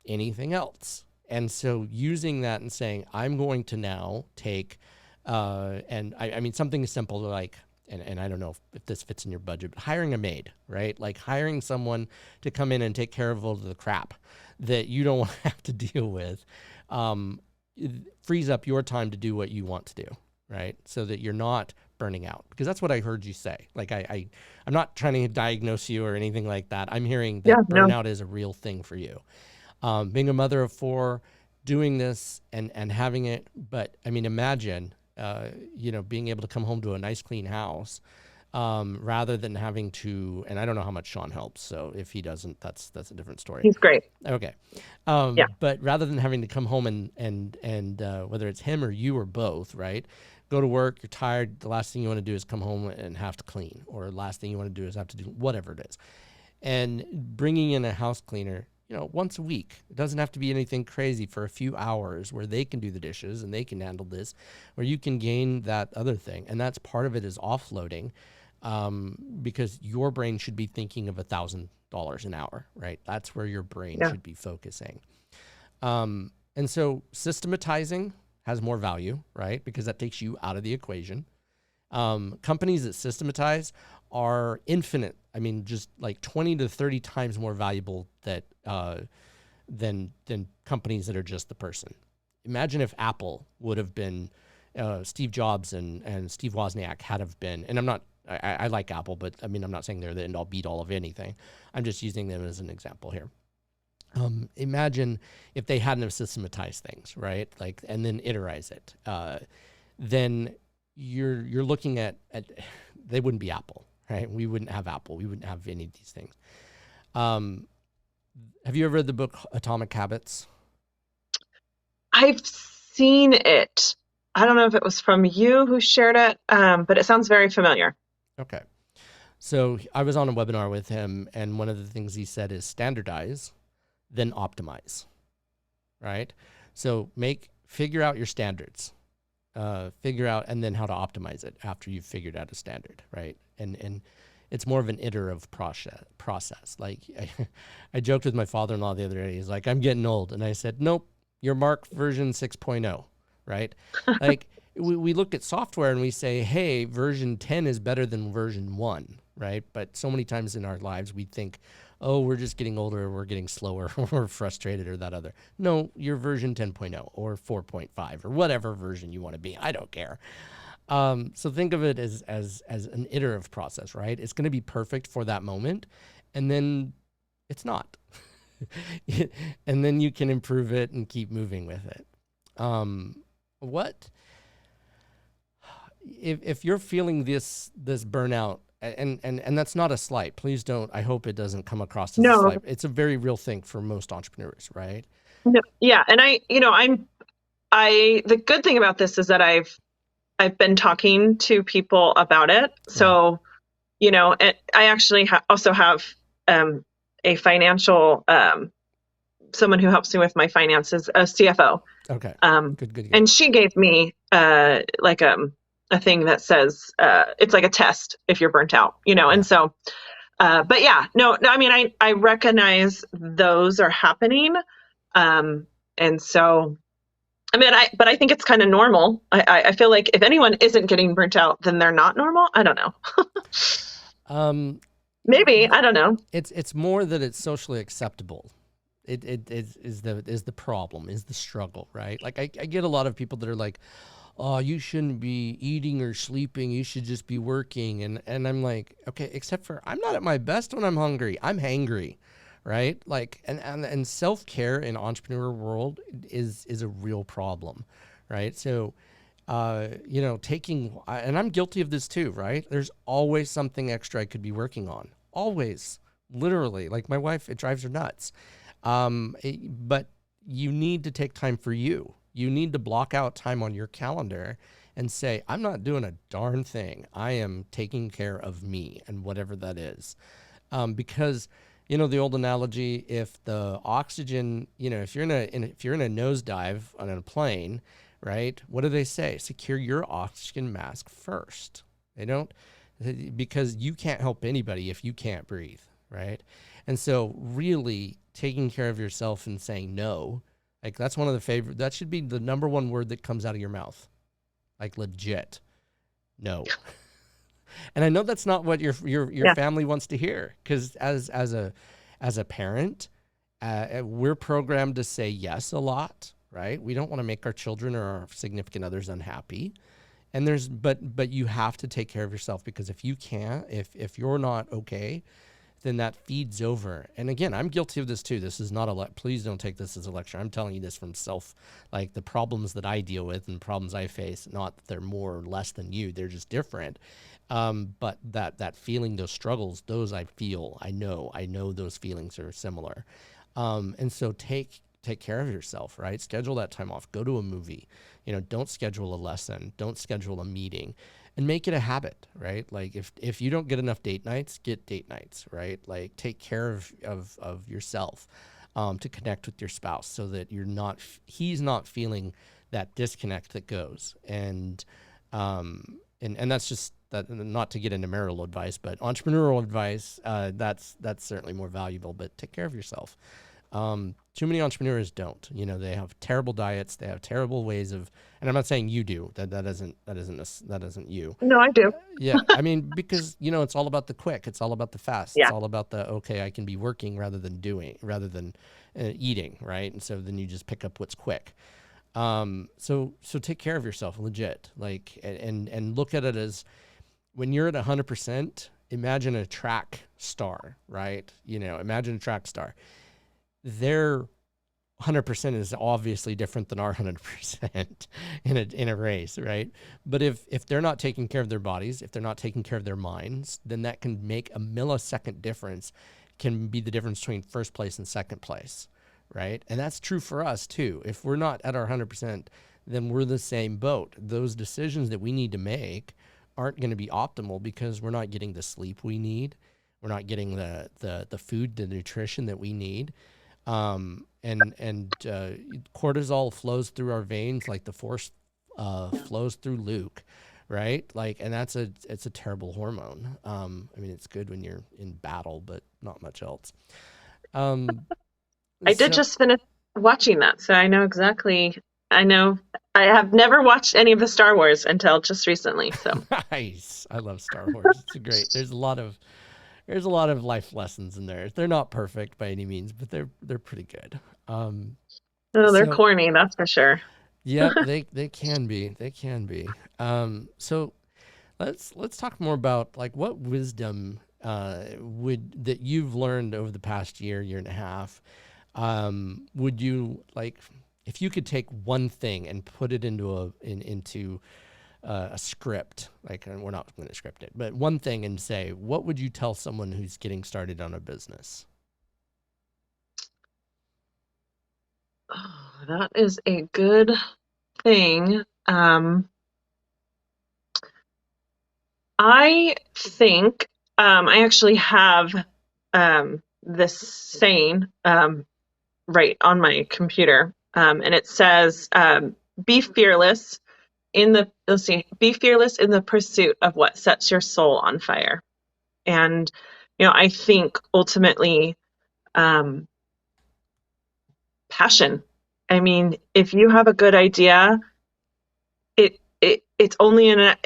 anything else. And so using that and saying, I'm going to now take, and I mean, something as simple like, and I don't know if this fits in your budget, but hiring a maid, right? Like hiring someone to come in and take care of all the crap that you don't want to have to deal with, it frees up your time to do what you want to do, right? So that you're not burning out, because that's what I heard you say. Like I'm not trying to diagnose you or anything like that. I'm hearing that
Yeah. No.
burnout is a real thing for you. Being a mother of 4, doing this and having it, but I mean, imagine, being able to come home to a nice clean house, rather than having to, and I don't know how much Sean helps. So if he doesn't, that's a different story.
He's great.
Okay.
Yeah.
But rather than having to come home and whether it's him or you or both, right? Go to work, you're tired. The last thing you want to do is come home and have to clean, or the last thing you want to do is have to do whatever it is. And bringing in a house cleaner, once a week. It doesn't have to be anything crazy, for a few hours where they can do the dishes and they can handle this, where you can gain that other thing. And that's part of it, is offloading, because your brain should be thinking of $1,000 an hour, right? That's where your brain should be focusing. And so systematizing has more value, right? Because that takes you out of the equation. Companies that systematize are infinite. I mean, just like 20 to 30 times more valuable than companies that are just the person. Imagine if Apple would have been Steve Jobs and Steve Wozniak had have been, and I like Apple, but I mean, I'm not saying they're the end all beat all of anything. I'm just using them as an example here. Imagine if they hadn't have systematized things, right? Like, and then iterize it. Then you're looking at they wouldn't be Apple, right? We wouldn't have Apple. We wouldn't have any of these things. Have you ever read the book Atomic Habits?
I've seen it. I don't know if it was from you who shared it, but it sounds very familiar.
Okay. So I was on a webinar with him, and one of the things he said is standardize, then optimize, right? So figure out your standards, figure out, and then how to optimize it after you've figured out a standard, right? And it's more of an iterative process. Like I joked with my father-in-law the other day. He's like, I'm getting old. And I said, nope, you're Mark version 6.0, right? Like we look at software and we say, hey, version 10 is better than version 1, right? But so many times in our lives, we think, oh, we're just getting older, we're getting slower, or we're frustrated, or that other. No, you're version 10.0 or 4.5 or whatever version you want to be. I don't care. So think of it as an iterative process, right? It's going to be perfect for that moment, and then it's not. And then you can improve it and keep moving with it. If you're feeling this burnout, and that's not a slight, please don't, I hope it doesn't come across as a slight. It's a very real thing for most entrepreneurs, right?
No, yeah. And the good thing about this is that I've been talking to people about it. So, I actually also have a financial, someone who helps me with my finances, a CFO.
Okay. Good.
And she gave me like a thing that says it's like a test if you're burnt out, and so, but yeah, no, I mean, I recognize those are happening. And so, I mean, but I think it's kind of normal. I feel like if anyone isn't getting burnt out, then they're not normal. I don't know. Maybe, I don't know.
It's more that it's socially acceptable. It is the problem, is the struggle, right? Like I get a lot of people that are like, oh, you shouldn't be eating or sleeping. You should just be working. And I'm like, okay, except for I'm not at my best when I'm hungry. I'm hangry. Right? Like, and self-care in entrepreneur world is a real problem, right? So, taking, and I'm guilty of this too, right? There's always something extra I could be working on. Always, literally, like my wife, it drives her nuts. But you need to take time for you. You need to block out time on your calendar and say, I'm not doing a darn thing. I am taking care of me, and whatever that is. Because the old analogy, if the oxygen, if you're in a nosedive on a plane, right? What do they say? Secure your oxygen mask first. They don't, because you can't help anybody if you can't breathe, right? And so really taking care of yourself and saying no, like that's one of the that should be the number one word that comes out of your mouth. Like legit, no. And I know that's not what your family wants to hear, because as a parent, we're programmed to say yes a lot, right? We don't want to make our children or our significant others unhappy. And but you have to take care of yourself, because if you can't, if you're not okay, then that feeds over. And again, I'm guilty of this too. This is not please don't take this as a lecture. I'm telling you this from self, like the problems that I deal with and problems I face, not that they're more or less than you, they're just different. But that feeling, those struggles, those I feel, I know those feelings are similar. And so take care of yourself, right? Schedule that time off, go to a movie, don't schedule a lesson, don't schedule a meeting, and make it a habit, right? Like if you don't get enough date nights, get date nights, right? Like take care of yourself, to connect with your spouse so that he's not feeling that disconnect that goes. And that's just that, not to get into marital advice, but entrepreneurial advice, that's certainly more valuable, but take care of yourself. Too many entrepreneurs don't. They have terrible diets. They have terrible ways of, and I'm not saying you do. That isn't you.
No, I do.
Yeah, I mean, because it's all about the quick. It's all about the fast. It's
Yeah.
all about the okay. I can be working rather than eating, right? And so then you just pick up what's quick. So take care of yourself, legit. Like, and look at it as when you're at 100%. Imagine a track star, right? Imagine a track star. Their 100% is obviously different than our 100% in a race, right? But if they're not taking care of their bodies, if they're not taking care of their minds, then that can make a millisecond difference, can be the difference between first place and second place, right? And that's true for us too. If we're not at our 100%, then we're the same boat. Those decisions that we need to make aren't going to be optimal because we're not getting the sleep we need. We're not getting the food, the nutrition that we need. Cortisol flows through our veins like the force flows through Luke, right? Like, and it's a terrible hormone. I mean, it's good when you're in battle, but not much else.
I did just finish watching that, so I know exactly. I know I have never watched any of the Star Wars until just recently. So
nice. I love Star Wars. It's great. There's a lot of life lessons in there. They're not perfect by any means, but they're pretty good.
they're corny, that's for sure.
Yeah, they can be. They can be. So let's talk more about like what wisdom that you've learned over the past year and a half. Would you like, if you could take one thing and put it into a script, like, and we're not going to script it, but one thing, and say, what would you tell someone who's getting started on a business?
Oh, that is a good thing. I think I actually have this saying right on my computer, and it says, "Be fearless be fearless in the pursuit of what sets your soul on fire." And I think ultimately, passion. I mean, if you have a good idea, it's only an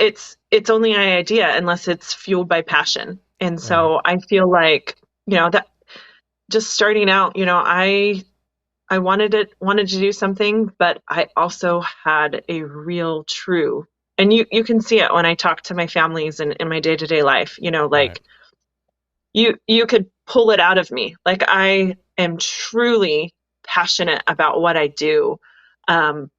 idea unless it's fueled by passion. And so
Right.
I feel like, that just starting out, I wanted to do something, but I also had a real true, and you can see it when I talk to my families and in my day-to-day life,
Right.
like you could pull it out of me. Like I am truly passionate about what I do, and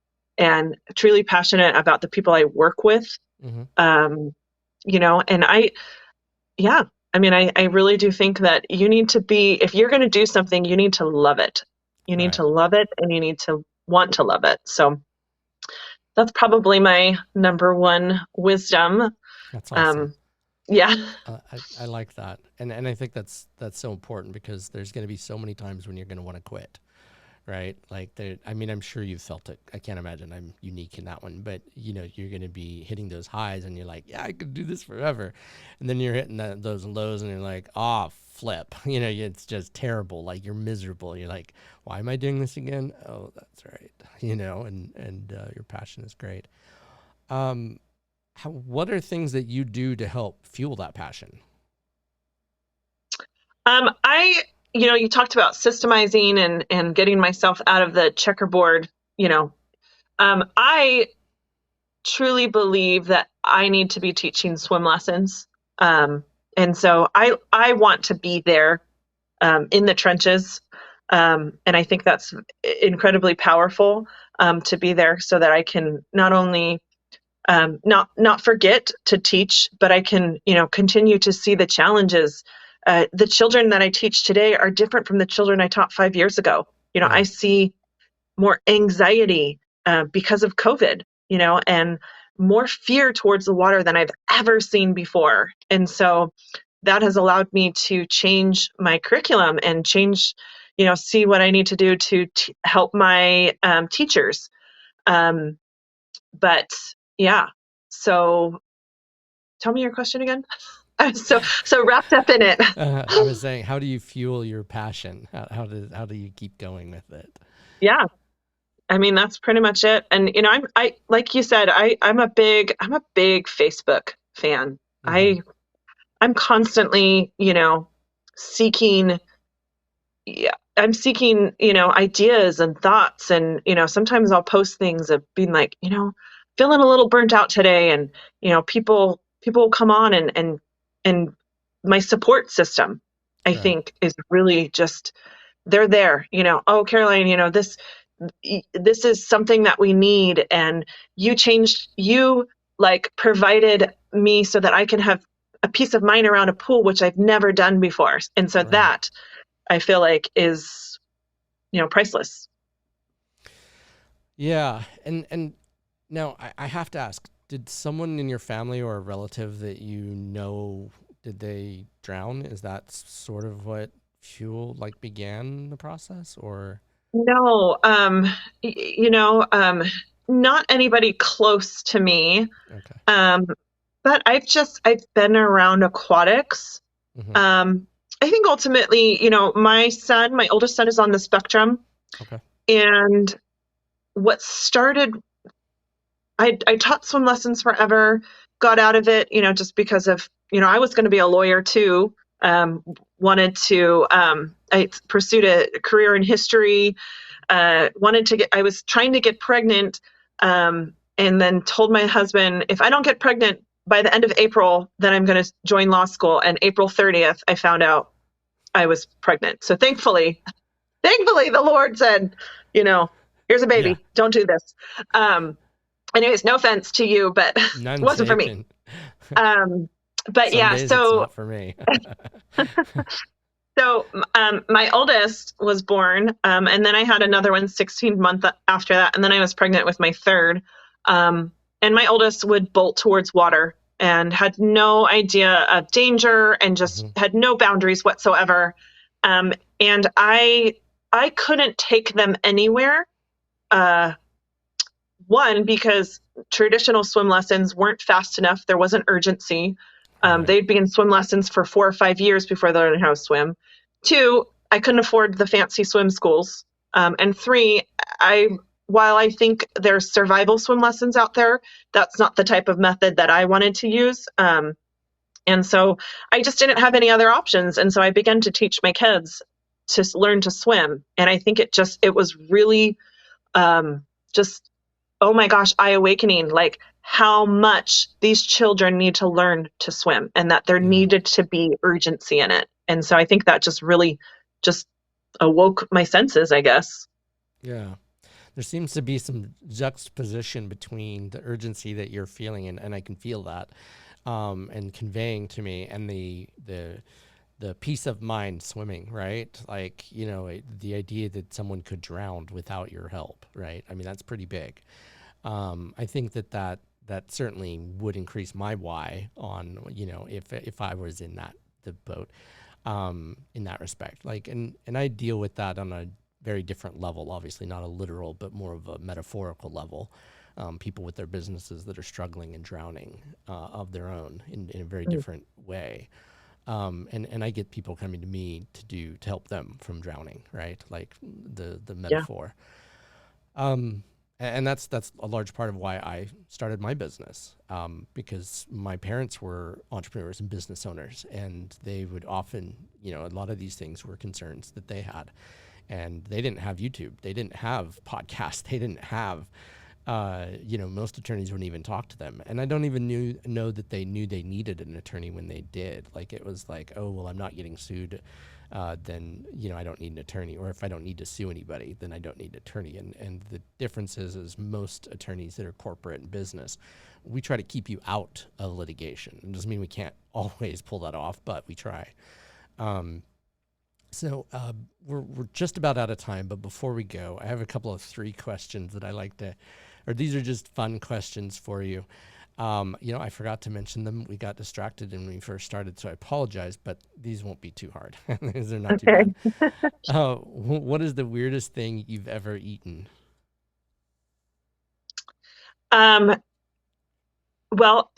truly passionate about the people I work with.
Mm-hmm.
And yeah, I mean, I really do think that you need to be, if you're going to do something, you need to love it. You need
Right.
to love it, and you need to want to love it. So that's probably my number one wisdom.
That's awesome.
Yeah.
I like that, and I think that's so important because there's going to be so many times when you're going to want to quit, right? Like, I mean, I'm sure you've felt it. I can't imagine I'm unique in that one, but you're going to be hitting those highs, and you're like, yeah, I could do this forever, and then you're hitting those lows, and you're like, ah, flip, it's just terrible. Like you're miserable. You're like, why am I doing this again? Oh, that's right, and your passion is great. What are things that you do to help fuel that passion?
You talked about systemizing and getting myself out of the checkerboard. I truly believe that I need to be teaching swim lessons. And so I want to be there in the trenches. And I think that's incredibly powerful to be there so that I can not only not forget to teach, but I can, continue to see the challenges. The children that I teach today are different from the children I taught 5 years ago.
Yeah.
I see more anxiety because of COVID, and more fear towards the water than I've ever seen before. And so that has allowed me to change my curriculum and change, see what I need to do to help my teachers. Um, but yeah, so tell me your question again. I'm so wrapped up in it.
I was saying, how do you fuel your passion? How do you keep going with it?
Yeah, I mean that's pretty much it. And I like you said, I'm a big Facebook fan.
Mm-hmm.
I'm constantly, seeking yeah, I'm seeking, ideas and thoughts. And, sometimes I'll post things of being like, feeling a little burnt out today. And, people will come on and my support system, I
Right.
think is really just, they're there, oh, Caroline, this is something that we need. And you like provided me so that I can have a peace of mind around a pool, which I've never done before. And so
Right.
that I feel like is, priceless.
Yeah. And now I have to ask, did someone in your family or a relative that did they drown? Is that sort of what began the process, or?
No, not anybody close to me.
Okay.
Um, but I've been around aquatics.
Mm-hmm.
Um, I think ultimately, my oldest son is on the spectrum,
Okay.
and what started I taught swim lessons forever, got out of it, just because of, I was going to be a lawyer too. Um, I pursued a career in history, I was trying to get pregnant, and then told my husband, if I don't get pregnant by the end of April, then I'm going to join law school. And April 30th, I found out I was pregnant. So thankfully the Lord said, here's a
Yeah.
baby, don't do this. Um, Anyways, no offense to you, but it
None
wasn't for me.
taken.
Um, but
Some
yeah,
days it's
so
not for me.
so my oldest was born, and then I had another one 16 months after that, and then I was pregnant with my third. Um, and my oldest would bolt towards water and had no idea of danger and just
Mm-hmm.
had no boundaries whatsoever. And I couldn't take them anywhere. Uh, One, because traditional swim lessons weren't fast enough. There wasn't urgency.
Right.
They'd be in swim lessons for 4 or 5 years before they learned how to swim. Two, I couldn't afford the fancy swim schools. And three, I while I think there's survival swim lessons out there, that's not the type of method that I wanted to use. And so I just didn't have any other options. And so I began to teach my kids to learn to swim. And I think it was really just, oh my gosh, eye awakening, like how much these children need to learn to swim and that there
Yeah.
needed to be urgency in it. And so I think that just really just awoke my senses, I guess.
Yeah. There seems to be some juxtaposition between the urgency that you're feeling, and I can feel that, and conveying to me, and the peace of mind swimming, right? Like, the idea that someone could drown without your help, right? I mean, that's pretty big. I think that certainly would increase my why on, if I was in the boat, in that respect. Like, and I deal with that on a very different level, obviously not a literal, but more of a metaphorical level. People with their businesses that are struggling and drowning of their own in a very different way. And I get people coming to me to help them from drowning, right? Like the
Yeah.
metaphor. And that's a large part of why I started my business, because my parents were entrepreneurs and business owners, and they would often, a lot of these things were concerns that they had, and they didn't have YouTube, they didn't have podcasts, they didn't have Most attorneys wouldn't even talk to them. And I don't even know that they knew they needed an attorney when they did. Like, it was like, oh, well, I'm not getting sued. Then, I don't need an attorney. Or if I don't need to sue anybody, then I don't need an attorney. And the difference is most attorneys that are corporate and business, we try to keep you out of litigation. It doesn't mean we can't always pull that off, but we try. So we're just about out of time, but before we go, I have a couple of 3 questions that I like to, or these are just fun questions for you. I forgot to mention them. We got distracted when we first started, so I apologize, but these won't be too hard. These are not too
Okay.
bad. What is the weirdest thing you've ever eaten?
Well,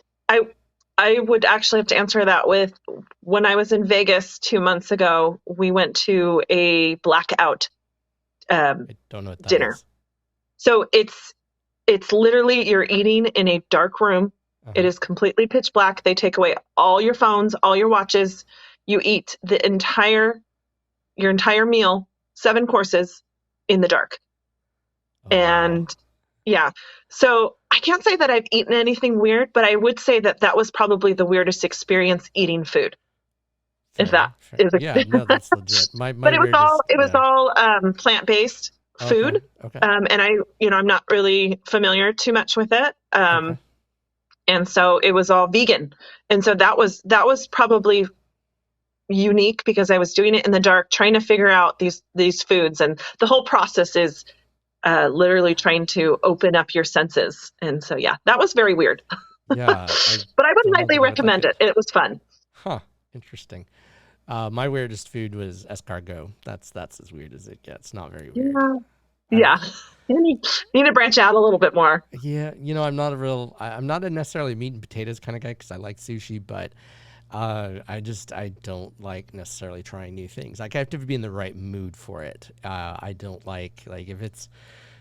I would actually have to answer that with when I was in Vegas 2 months ago, we went to a blackout
I don't know what that
dinner.
is.
So it's literally you're eating in a dark room. It
Uh-huh.
is completely pitch black. They take away all your phones, all your watches. You eat your entire meal, 7 courses in the dark.
Oh, wow.
And yeah. So I can't say that I've eaten anything weird, but I would say that that was probably the weirdest experience eating food, if that
Fair.
is a,
Yeah, no, that's legit. My
but
weirdest,
it was
yeah.
all plant-based
Okay,
food.
okay,
And I'm not really familiar too much with it.
okay.
And so it was all vegan. And so that was probably unique because I was doing it in the dark, trying to figure out these foods, and the whole process is literally trying to open up your senses. And so, yeah, that was very weird,
Yeah, I
but I would
don't know
highly
that I would like
recommend
it.
it. It was fun.
Huh, interesting. My weirdest food was escargot. That's as weird as it gets. Not very weird.
Yeah.
I don't.
Yeah. You need to branch out a little bit more.
Yeah, I'm not a necessarily meat and potatoes kind of guy because I like sushi, but I don't like necessarily trying new things. Like, I have to be in the right mood for it. I don't like if it's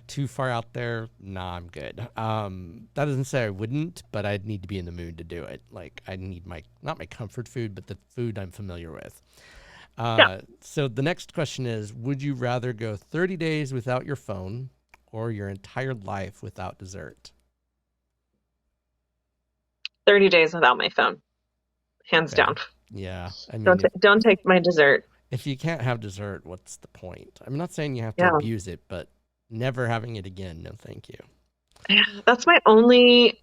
too far out there, nah, I'm good. That doesn't say I wouldn't, but I'd need to be in the mood to do it. Like, I need not my comfort food, but the food I'm familiar with.
Yeah.
So the next question is, would you rather go 30 days without your phone or your entire life without dessert?
30 days without my phone, hands
Okay.
down.
Yeah. I mean,
Don't take my dessert.
if you can't have dessert, what's the point? I'm not saying you have to
Yeah.
abuse it, but never having it again, no thank you.
Yeah, that's my only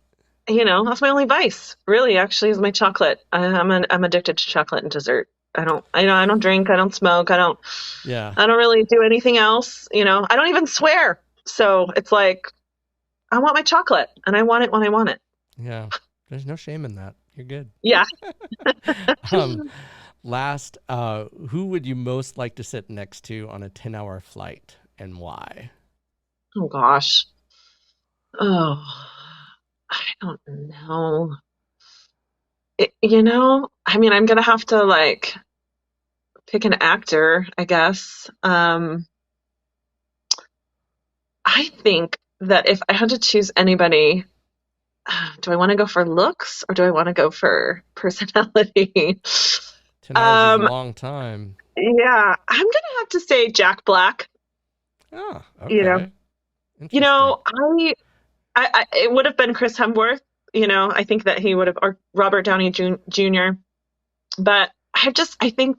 vice, really, actually, is my chocolate. I'm addicted to chocolate and dessert. I don't drink, I don't smoke,
Yeah.
I don't really do anything else. I don't even swear. So it's like, I want my chocolate and I want it when I want it.
Yeah. There's no shame in that. You're good.
Yeah.
Um, Last, who would you most like to sit next to on a 10-hour flight and why?
Oh gosh. Oh, I don't know. I'm gonna have to like pick an actor, I guess. I think that if I had to choose anybody, do I want to go for looks or do I want to go for personality?
10 hours is a
um,
long time.
yeah, I'm gonna have to say Jack Black.
Oh,
You know,
okay. Interesting.
I it would have been Chris Hemsworth. I think that he would have, or Robert Downey Jr. But I think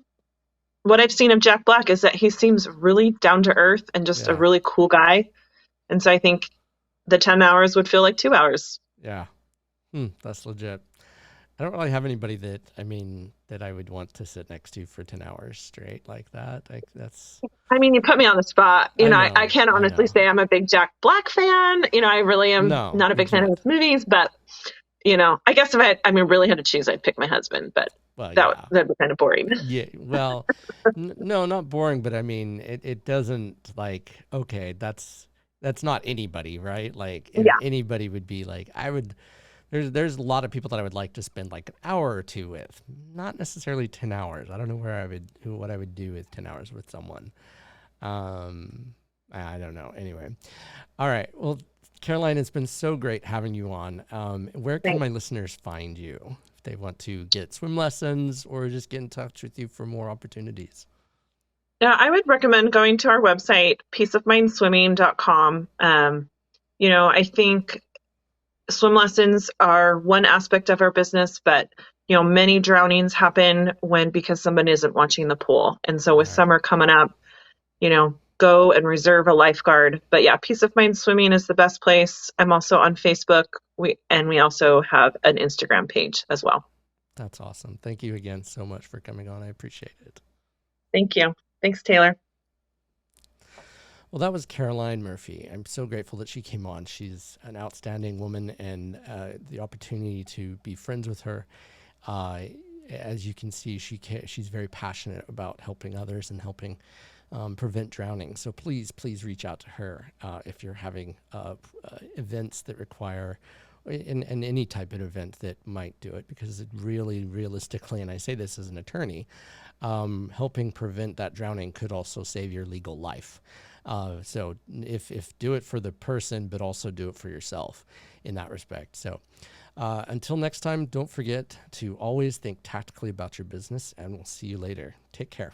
what I've seen of Jack Black is that he seems really down to earth and just a
Yeah.
really cool guy. And so I think the 10 hours would feel like 2 hours.
Yeah. That's legit. I don't really have anybody that I would want to sit next to for 10 hours straight like that. Like, that's,
I mean, you put me on the spot.
I
I
know,
can't
I
honestly
know.
say I'm a big Jack Black fan. I really am
No,
not a big fan of
legit.
his movies, but I guess if really had to choose, I'd pick my husband, but
Well,
that
yeah.
that'd be kind of boring.
Yeah, well, no, not boring, but I mean, it doesn't okay, that's not anybody, right? Like, if
Yeah.
anybody would be like, there's a lot of people that I would like to spend like an hour or two with, not necessarily 10 hours. I don't know what I would do with 10 hours with someone. I don't know. Anyway. All right. Well, Caroline, it's been so great having you on. Where can
Thanks.
my listeners find you if they want to get swim lessons or just get in touch with you for more opportunities?
Yeah, I would recommend going to our website, peaceofmindswimming.com. I think swim lessons are one aspect of our business, but many drownings happen because someone isn't watching the pool. And so with
Right.
summer coming up, go and reserve a lifeguard. But yeah, Peace of Mind Swimming is the best place. I'm also on Facebook. We also have an Instagram page as well.
That's awesome. Thank you again so much for coming on. I appreciate it.
Thank you. Thanks, Taylor.
Well, that was Caroline Murphy. I'm so grateful that she came on. She's an outstanding woman, and the opportunity to be friends with her, as you can see, she's very passionate about helping others and helping prevent drowning. So please reach out to her if you're having events that require, and any type of event that might do it, because it really, realistically, and I say this as an attorney, helping prevent that drowning could also save your legal life. So if do it for the person, but also do it for yourself in that respect. So until next time, don't forget to always think tactically about your business, and we'll see you later. Take care.